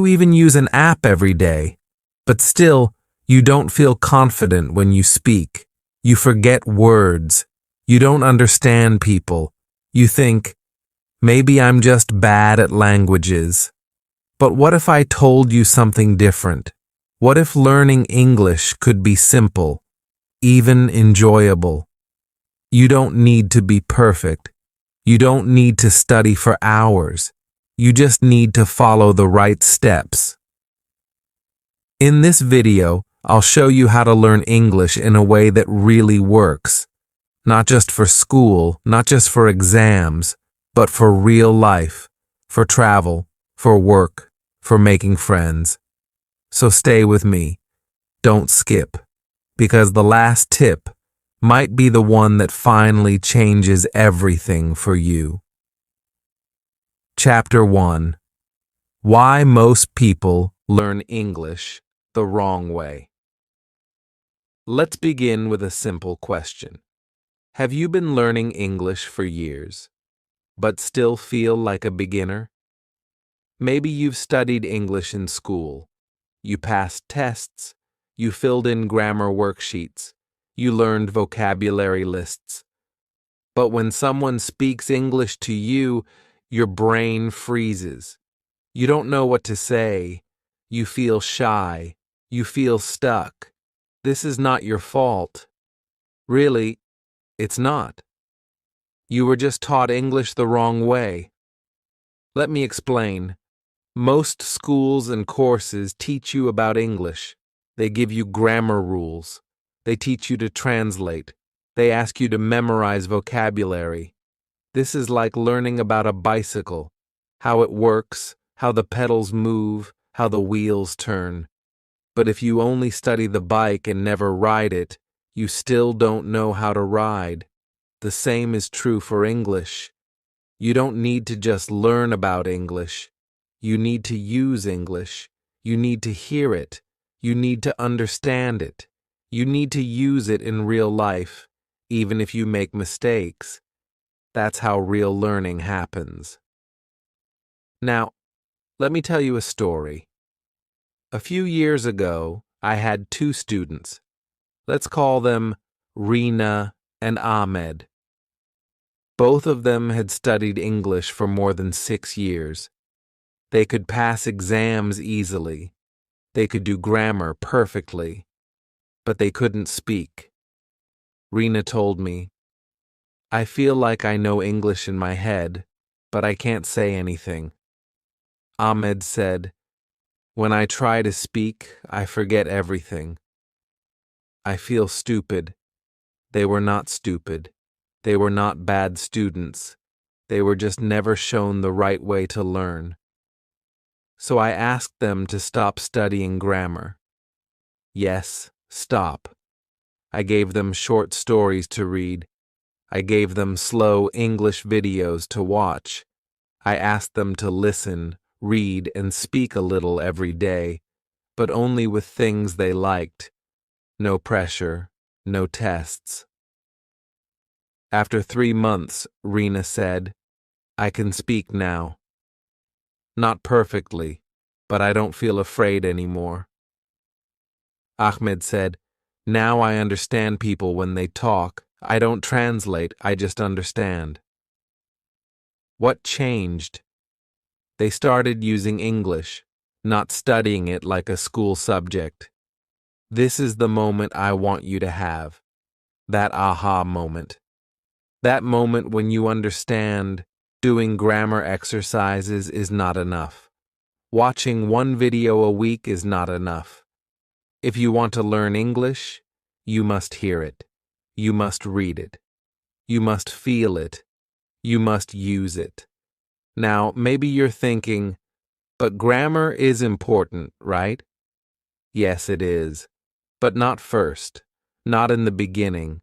You even use an app every day, but still, you don't feel confident when you speak. You forget words. You don't understand people. You think, maybe I'm just bad at languages. But what if I told you something different? What if learning English could be simple, even enjoyable? You don't need to be perfect. You don't need to study for hours. You just need to follow the right steps. In this video, I'll show you how to learn English in a way that really works. Not just for school, not just for exams, but for real life, for travel, for work, for making friends. So stay with me. Don't skip, because the last tip might be the one that finally changes everything for you. Chapter 1. Why most people learn English the wrong way. Let's begin with a simple question. Have you been learning English for years, but still feel like a beginner? Maybe you've studied English in school. You passed tests. You filled in grammar worksheets. You learned vocabulary lists. But when someone speaks English to you, your brain freezes. You don't know what to say. You feel shy. You feel stuck. This is not your fault. Really, it's not. You were just taught English the wrong way. Let me explain. Most schools and courses teach you about English. They give you grammar rules. They teach you to translate. They ask you to memorize vocabulary. This is like learning about a bicycle, how it works, how the pedals move, how the wheels turn. But if you only study the bike and never ride it, you still don't know how to ride. The same is true for English. You don't need to just learn about English. You need to use English. You need to hear it. You need to understand it. You need to use it in real life, even if you make mistakes. That's how real learning happens. Now, let me tell you a story. A few years ago, I had two students. Let's call them Rina and Ahmed. Both of them had studied English for more than 6 years. They could pass exams easily. They could do grammar perfectly. But they couldn't speak. Rina told me, I feel like I know English in my head, but I can't say anything. Ahmed said, when I try to speak, I forget everything. I feel stupid. They were not stupid. They were not bad students. They were just never shown the right way to learn. So I asked them to stop studying grammar. Yes, stop. I gave them short stories to read. I gave them slow English videos to watch. I asked them to listen, read, and speak a little every day, but only with things they liked. No pressure, no tests. After 3 months, Rina said, I can speak now. Not perfectly, but I don't feel afraid anymore. Ahmed said, now I understand people when they talk. I don't translate, I just understand. What changed? They started using English, not studying it like a school subject. This is the moment I want you to have. That aha moment. That moment when you understand doing grammar exercises is not enough. Watching one video a week is not enough. If you want to learn English, you must hear it. You must read it. You must feel it. You must use it. Now, maybe you're thinking, but grammar is important, right? Yes, it is. But not first. Not in the beginning.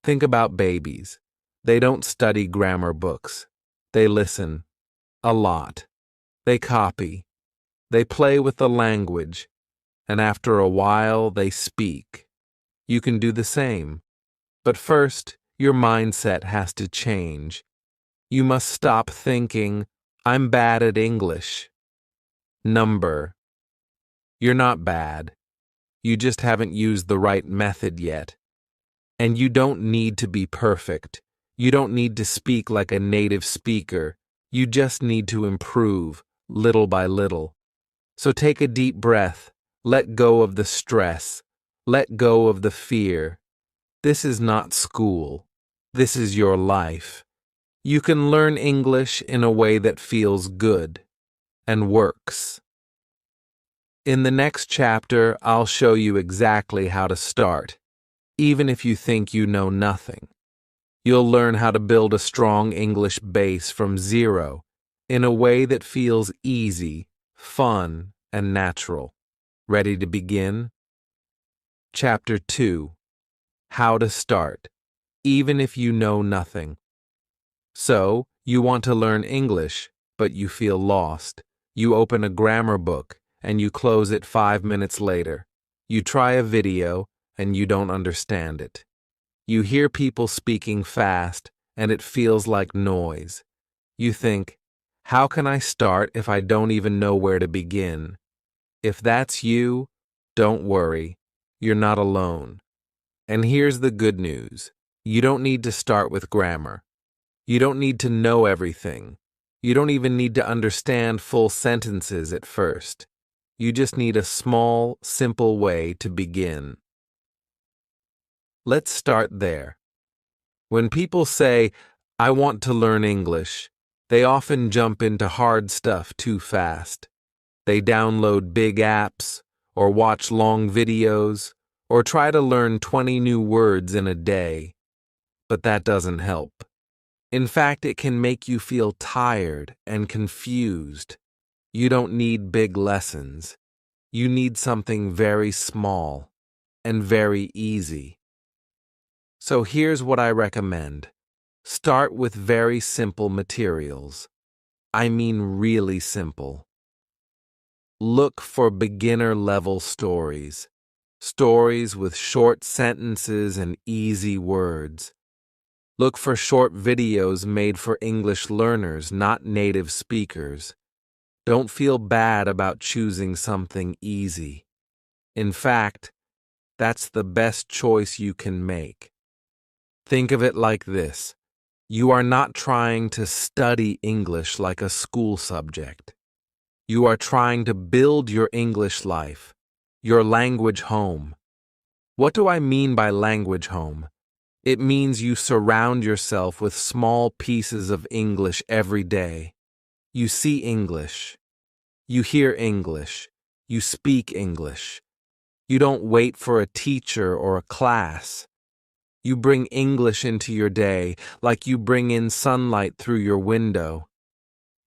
Think about babies. They don't study grammar books. They listen. A lot. They copy. They play with the language. And after a while, they speak. You can do the same. But first, your mindset has to change. You must stop thinking, I'm bad at English. Number. You're not bad. You just haven't used the right method yet. And you don't need to be perfect. You don't need to speak like a native speaker. You just need to improve, little by little. So take a deep breath. Let go of the stress. Let go of the fear. This is not school. This is your life. You can learn English in a way that feels good and works. In the next chapter, I'll show you exactly how to start, even if you think you know nothing. You'll learn how to build a strong English base from zero in a way that feels easy, fun, and natural. Ready to begin? Chapter 2. How to start, even if you know nothing. So, you want to learn English, but you feel lost. You open a grammar book, and you close it 5 minutes later. You try a video, and you don't understand it. You hear people speaking fast, and it feels like noise. You think, how can I start if I don't even know where to begin? If that's you, don't worry. You're not alone. And here's the good news. You don't need to start with grammar. You don't need to know everything. You don't even need to understand full sentences at first. You just need a small, simple way to begin. Let's start there. When people say, I want to learn English, they often jump into hard stuff too fast. They download big apps, or watch long videos, or try to learn 20 new words in a day. But that doesn't help. In fact, it can make you feel tired and confused. You don't need big lessons. You need something very small and very easy. So here's what I recommend. Start with very simple materials. I mean really simple. Look for beginner-level stories. Stories with short sentences and easy words. Look for short videos made for English learners, not native speakers. Don't feel bad about choosing something easy. In fact, that's the best choice you can make. Think of it like this. You are not trying to study English like a school subject. You are trying to build your English life, your language home. What do I mean by language home? It means you surround yourself with small pieces of English every day. You see English. You hear English. You speak English. You don't wait for a teacher or a class. You bring English into your day like you bring in sunlight through your window.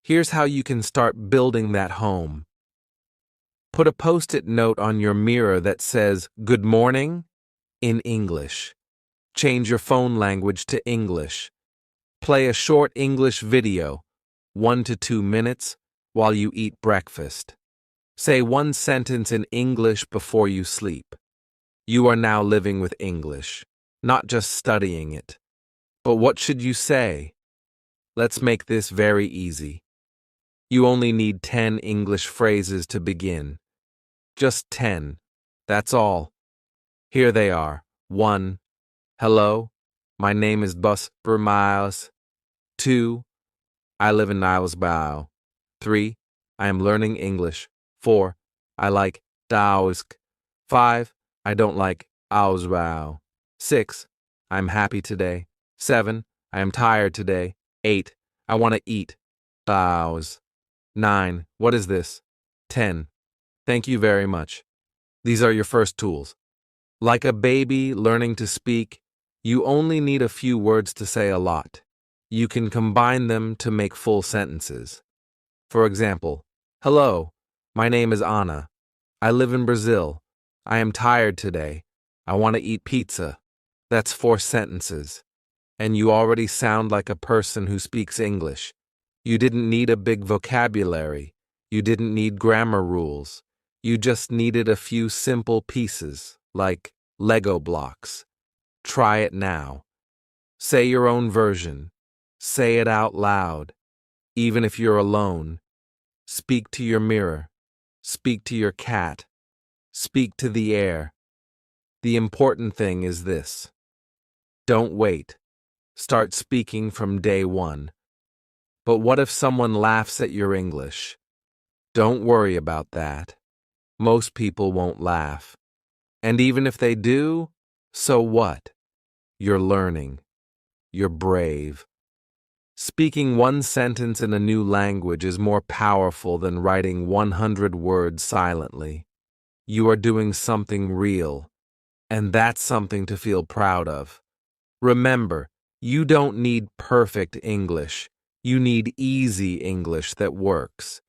Here's how you can start building that home. Put a post-it note on your mirror that says, "Good morning," in English. Change your phone language to English. Play a short English video, 1 to 2 minutes, while you eat breakfast. Say one sentence in English before you sleep. You are now living with English, not just studying it. But what should you say? Let's make this very easy. You only need 10 English phrases to begin. Just 10. That's all. Here they are. 1. Hello, my name is Busper Miles. 2. I live in Niles-Bow. 3. I am learning English. 4. I like Daosk. 5. I don't like Ausbau. 6. I'm happy today. 7. I am tired today. 8. I want to eat. Bows. 9. What is this? 10. Thank you very much. These are your first tools. Like a baby learning to speak, you only need a few words to say a lot. You can combine them to make full sentences. For example, hello, my name is Anna. I live in Brazil. I am tired today. I want to eat pizza. That's 4 sentences. And you already sound like a person who speaks English. You didn't need a big vocabulary. You didn't need grammar rules. You just needed a few simple pieces, like Lego blocks. Try it now. Say your own version. Say it out loud. Even if you're alone. Speak to your mirror. Speak to your cat. Speak to the air. The important thing is this. Don't wait. Start speaking from day one. But what if someone laughs at your English? Don't worry about that. Most people won't laugh. And even if they do, so what? You're learning. You're brave. Speaking one sentence in a new language is more powerful than writing 100 words silently. You are doing something real, and that's something to feel proud of. Remember, you don't need perfect English. You need easy English that works.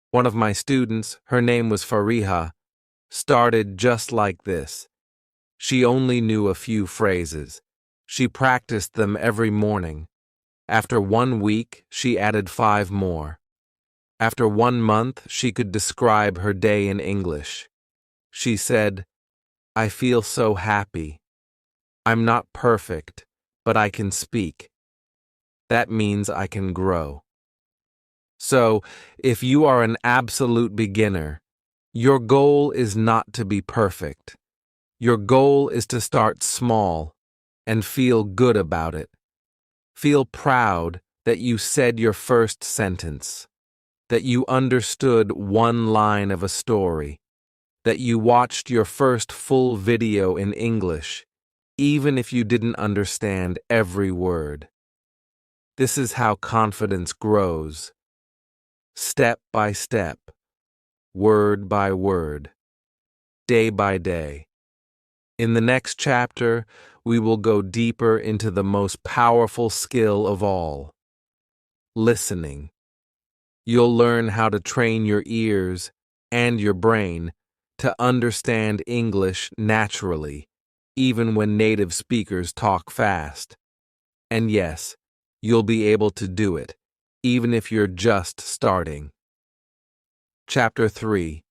One of my students, her name was Fariha, started just like this. She only knew a few phrases. She practiced them every morning. After 1 week, she added 5 more. After 1 month, she could describe her day in English. She said, "I feel so happy. I'm not perfect, but I can speak. That means I can grow." So, if you are an absolute beginner, your goal is not to be perfect. Your goal is to start small and feel good about it. Feel proud that you said your first sentence, that you understood one line of a story, that you watched your first full video in English, even if you didn't understand every word. This is how confidence grows. Step by step, word by word, day by day. In the next chapter, we will go deeper into the most powerful skill of all, listening. You'll learn how to train your ears and your brain to understand English naturally, even when native speakers talk fast. And yes, you'll be able to do it, even if you're just starting. Chapter 3.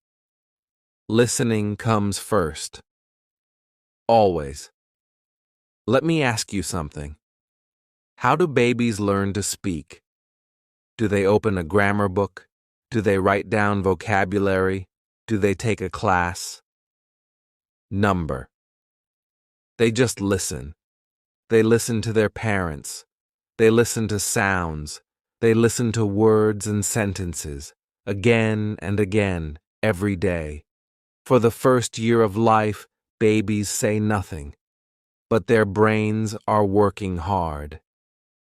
Listening comes first. Always. Let me ask you something. How do babies learn to speak? Do they open a grammar book? Do they write down vocabulary? Do they take a class? Number. They just listen. They listen to their parents. They listen to sounds. They listen to words and sentences, again and again, every day. For the first year of life, babies say nothing, but their brains are working hard.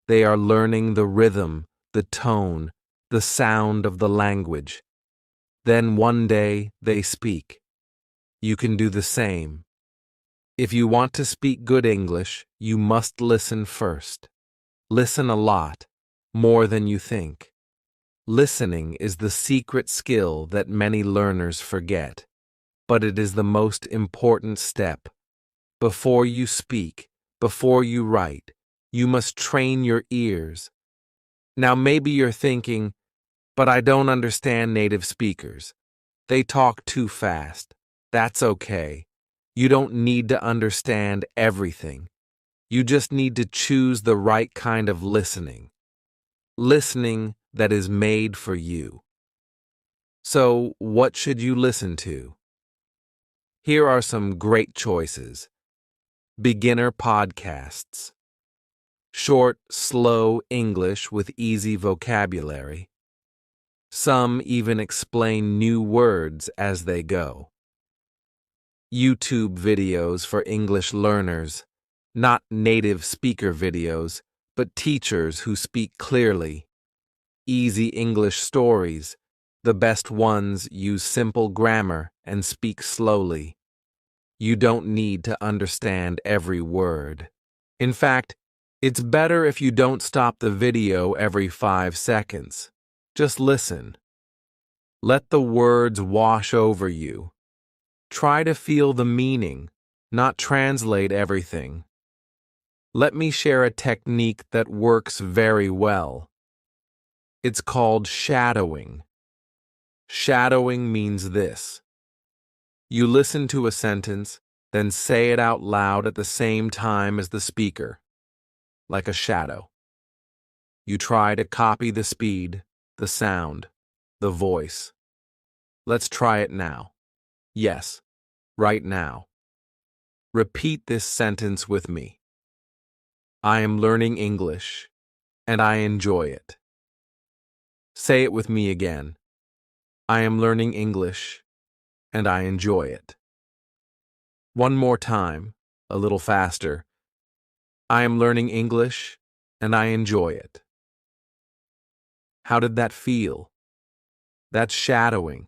They are learning the rhythm, the tone, the sound of the language. Then one day they speak. You can do the same. If you want to speak good English, you must listen first. Listen a lot, more than you think. Listening is the secret skill that many learners forget, but it is the most important step. Before you speak, before you write, you must train your ears. Now maybe you're thinking, but I don't understand native speakers. They talk too fast. That's okay. You don't need to understand everything. You just need to choose the right kind of listening. Listening that is made for you. So, what should you listen to? Here are some great choices. Beginner podcasts. Short, slow English with easy vocabulary. Some even explain new words as they go. YouTube videos for English learners, not native speaker videos, but teachers who speak clearly. Easy English stories. The best ones use simple grammar and speak slowly. You don't need to understand every word. In fact, it's better if you don't stop the video every 5 seconds. Just listen. Let the words wash over you. Try to feel the meaning, not translate everything. Let me share a technique that works very well. It's called shadowing. Shadowing means this. You listen to a sentence, then say it out loud at the same time as the speaker, like a shadow. You try to copy the speed, the sound, the voice. Let's try it now. Yes, right now. Repeat this sentence with me. I am learning English, and I enjoy it. Say it with me again. I am learning English, and I enjoy it. One more time, a little faster. I am learning English, and I enjoy it. How did that feel? That's shadowing.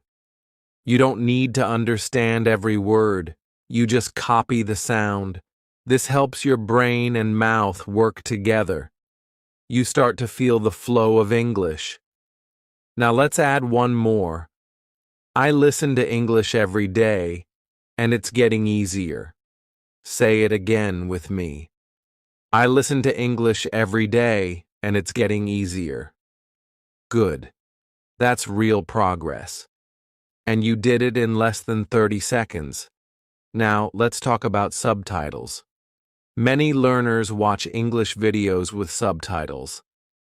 You don't need to understand every word. You just copy the sound. This helps your brain and mouth work together. You start to feel the flow of English. Now let's add one more. I listen to English every day, and it's getting easier. Say it again with me. I listen to English every day, and it's getting easier. Good. That's real progress. And you did it in less than 30 seconds. Now, let's talk about subtitles. Many learners watch English videos with subtitles.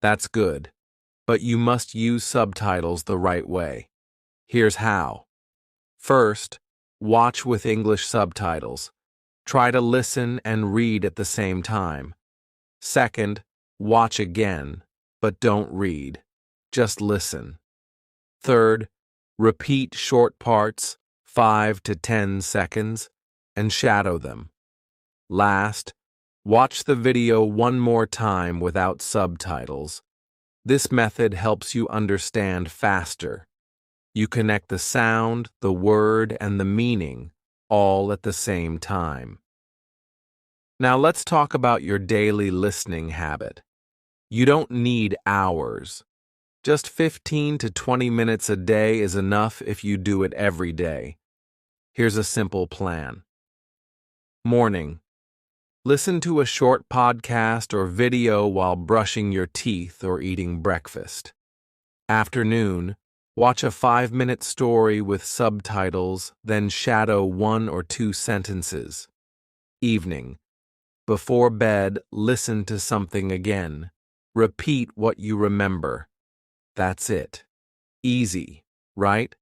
That's good. But you must use subtitles the right way. Here's how. First, watch with English subtitles. Try to listen and read at the same time. Second, watch again, but don't read. Just listen. Third, repeat short parts, 5 to 10 seconds, and shadow them. Last, watch the video one more time without subtitles. This method helps you understand faster. You connect the sound, the word, and the meaning all at the same time. Now let's talk about your daily listening habit. You don't need hours. Just 15 to 20 minutes a day is enough if you do it every day. Here's a simple plan. Morning. Listen to a short podcast or video while brushing your teeth or eating breakfast. Afternoon. Watch a 5-minute story with subtitles, then shadow 1 or 2 sentences. Evening. Before bed, listen to something again. Repeat what you remember. That's it. Easy, right?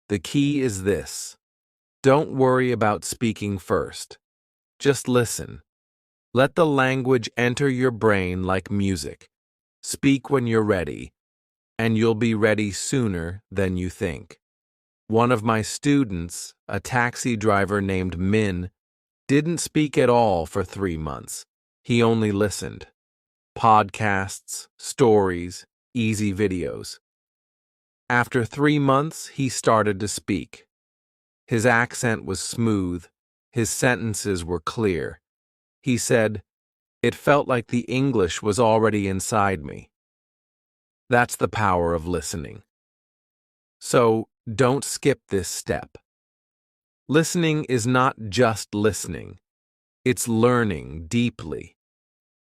The key is this. Don't worry about speaking first. Just listen. Let the language enter your brain like music. Speak when you're ready, and you'll be ready sooner than you think. One of my students, a taxi driver named Min, didn't speak at all for 3 months. He only listened. Podcasts, stories, easy videos. After 3 months, he started to speak. His accent was smooth. His sentences were clear. He said, "It felt like the English was already inside me." That's the power of listening. So, don't skip this step. Listening is not just listening. It's learning deeply.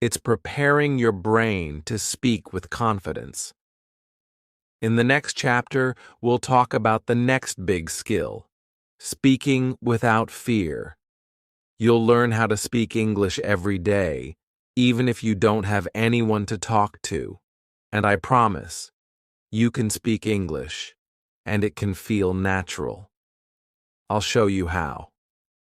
It's preparing your brain to speak with confidence. In the next chapter, we'll talk about the next big skill, speaking without fear. You'll learn how to speak English every day, even if you don't have anyone to talk to. And I promise, you can speak English, and it can feel natural. I'll show you how.